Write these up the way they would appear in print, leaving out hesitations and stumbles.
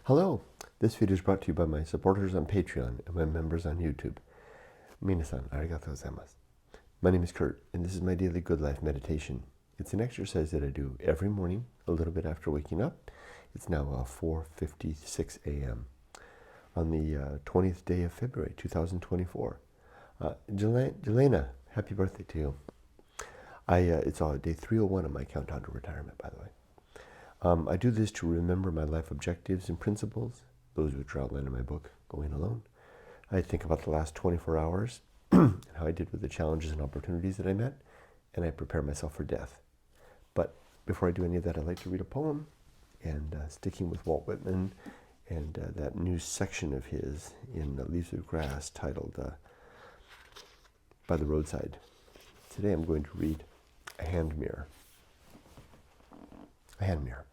Hello! This video is brought to you by my supporters on Patreon and my members on YouTube. Minasan, arigatou gozaimasu. My name is Kurt, and this is my daily good life meditation. It's an exercise that I do every morning, a little bit after waking up. It's now 4:56 a.m. on the 20th day of February, 2024. Jelena, happy birthday to you. It's day 301 on my countdown to retirement, by the way. I do this to remember my life objectives and principles, those which are outlined in my book, Going Alone. I think about the last 24 hours and how I did with the challenges and opportunities that I met, and I prepare myself for death. But before I do any of that, I'd like to read a poem, and sticking with Walt Whitman and that new section of his in Leaves of Grass titled By the Roadside. Today I'm going to read A Hand Mirror. A hand mirror.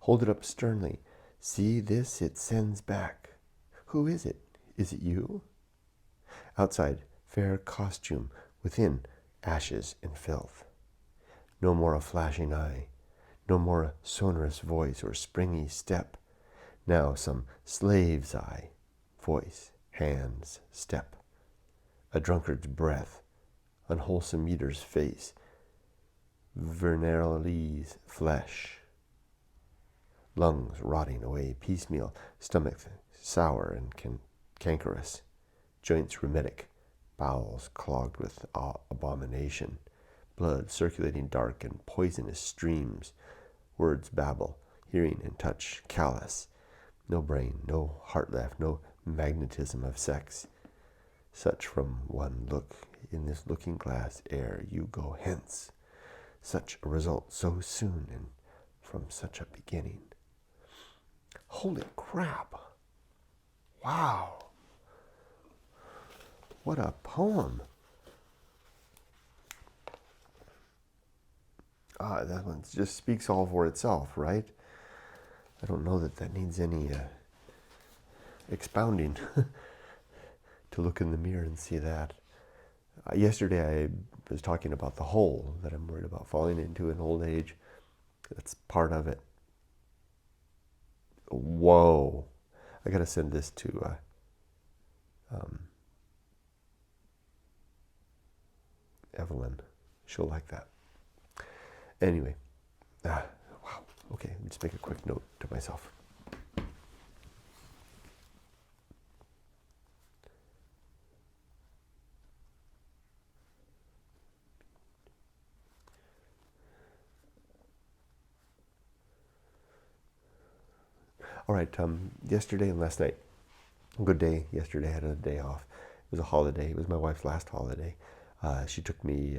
Hold it up sternly. See this it sends back. Who is it? Is it you? Outside, fair costume. Within, ashes and filth. No more a flashing eye. No more a sonorous voice or springy step. Now some slave's eye. Voice, hands, step. A drunkard's breath. Unwholesome eater's face. Veneralese flesh. Lungs rotting away piecemeal, stomach sour and cankerous, joints rheumatic, bowels clogged with abomination, blood circulating dark and poisonous streams, words babble, hearing and touch callous, no brain, no heart left, no magnetism of sex. Such from one look in this looking glass ere you go hence. Such a result so soon and from such a beginning. Holy crap. Wow. What a poem. That one just speaks all for itself, right? I don't know that needs any expounding to look in the mirror and see that. Yesterday I was talking about the hole that I'm worried about falling into in old age. That's part of it. Whoa. I gotta send this to Evelyn. She'll like that. Anyway. Wow. Okay, let's make a quick note to myself. All right, yesterday and last night, good day. Yesterday I had a day off. It was a holiday. It was my wife's last holiday. She took me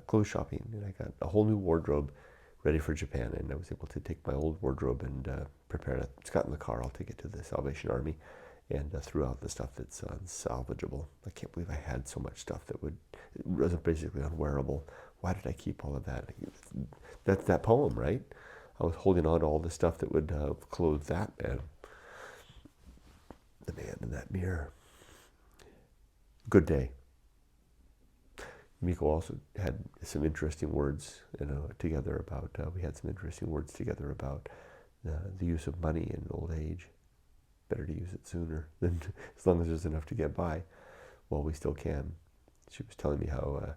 clothes shopping, and I got a whole new wardrobe ready for Japan, and I was able to take my old wardrobe and prepare it. It's got in the car. I'll take it to the Salvation Army and threw out the stuff that's unsalvageable. I can't believe I had so much stuff that it was basically unwearable. Why did I keep all of that? That's that poem, right? I was holding on to all the stuff that would clothe that man. The man in that mirror. Good day. Yumiko also had some interesting words, together about. We had some interesting words together about the use of money in old age. Better to use it sooner than as long as there's enough to get by, while we still can. She was telling me how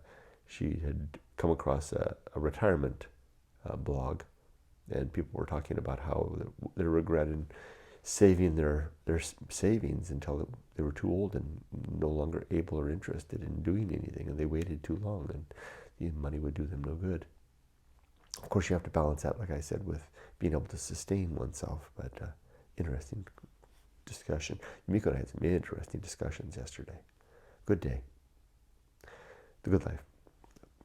she had come across a retirement blog. And people were talking about how they regretted saving their savings until they were too old and no longer able or interested in doing anything, and they waited too long, and the money would do them no good. Of course, you have to balance that, like I said, with being able to sustain oneself. But interesting discussion. Yumiko and I had some interesting discussions yesterday. Good day. The good life.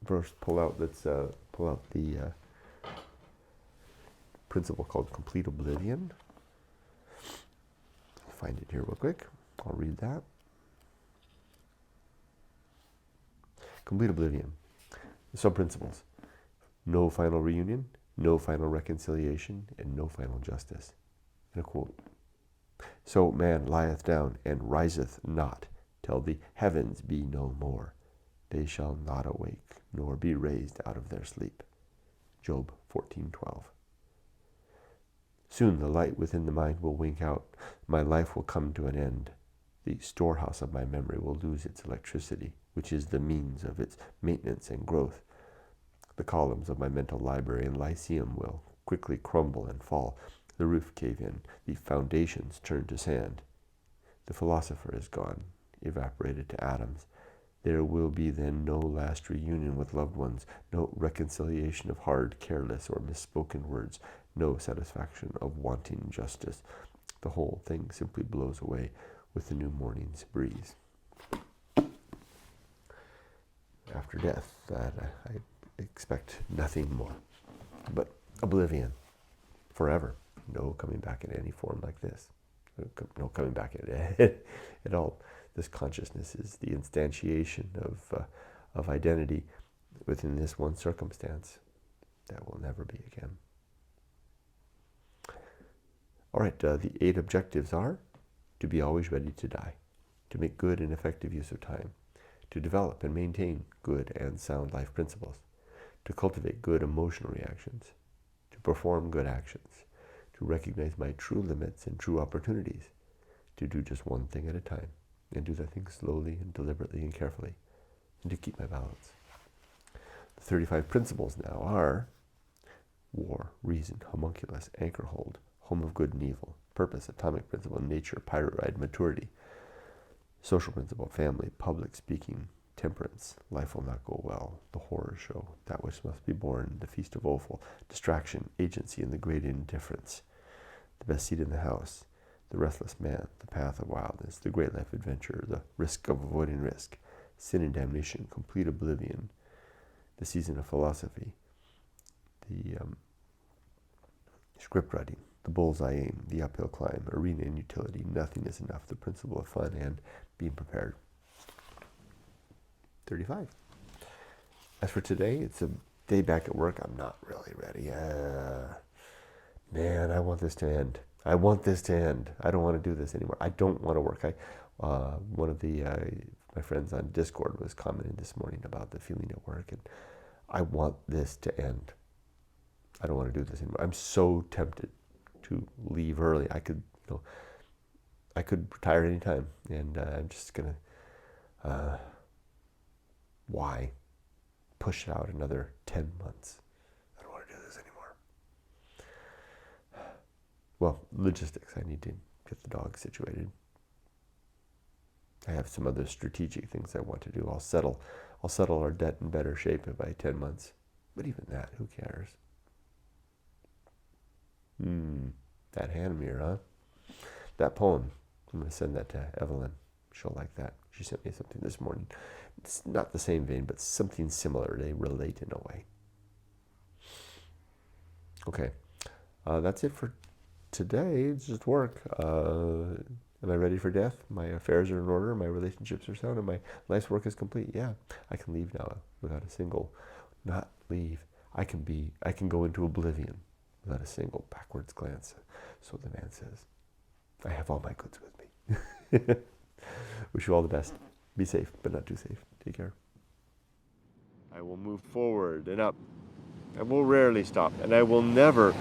First, pull out the principle called complete oblivion. Find it here real quick. I'll read that. Complete oblivion. The sub-principles. No final reunion, no final reconciliation, and no final justice. And a quote. So man lieth down and riseth not till the heavens be no more. They shall not awake, nor be raised out of their sleep. Job 14:12. Soon the light within the mind will wink out. My life will come to an end. The storehouse of my memory will lose its electricity, which is the means of its maintenance and growth. The columns of my mental library and lyceum will quickly crumble and fall. The roof cave in. The foundations turn to sand. The philosopher is gone, evaporated to atoms. There will be then no last reunion with loved ones, no reconciliation of hard, careless, or misspoken words, no satisfaction of wanting justice. The whole thing simply blows away with the new morning's breeze. After death, I expect nothing more but oblivion forever. No coming back in any form like this. No coming back at all. This consciousness is the instantiation of identity within this one circumstance that will never be again. All right, the 8 objectives are to be always ready to die, to make good and effective use of time, to develop and maintain good and sound life principles, to cultivate good emotional reactions, to perform good actions, to recognize my true limits and true opportunities, to do just one thing at a time, and do that thing slowly and deliberately and carefully, and to keep my balance. The 35 principles now are war, reason, homunculus, anchor hold, home of good and evil, purpose, atomic principle, nature, pirate ride, maturity, social principle, family, public speaking, temperance, life will not go well, the horror show, that which must be born, the feast of offal, distraction, agency, and the great indifference, the best seat in the house, the restless man, the path of wildness, the great life adventure, the risk of avoiding risk, sin and damnation, complete oblivion, the season of philosophy, the script writing, the bullseye aim, the uphill climb, arena and utility, nothing is enough, the principle of fun, and being prepared. 35. As for today, it's a day back at work. I'm not really ready. Man, I want this to end. I want this to end. I don't want to do this anymore. I don't want to work. One of my friends on Discord was commenting this morning about the feeling at work, and I want this to end. I don't want to do this anymore. I'm so tempted to leave early. I could retire anytime, and I'm just gonna. Why push it out another 10 months? I don't want to do this anymore. Well, logistics. I need to get the dog situated. I have some other strategic things I want to do. I'll settle our debt in better shape by 10 months. But even that, who cares? That hand mirror, huh? That poem. I'm going to send that to Evelyn. She'll like that. She sent me something this morning. It's not the same vein, but something similar. They relate in a way. Okay. That's it for today. It's just work. Am I ready for death? My affairs are in order. My relationships are sound. And my life's work is complete. Yeah. I can leave now without a single, not leave. I can go into oblivion without a single backwards glance. So the man says, I have all my goods with me. Wish you all the best. Be safe, but not too safe. Take care. I will move forward and up. I will rarely stop, and I will never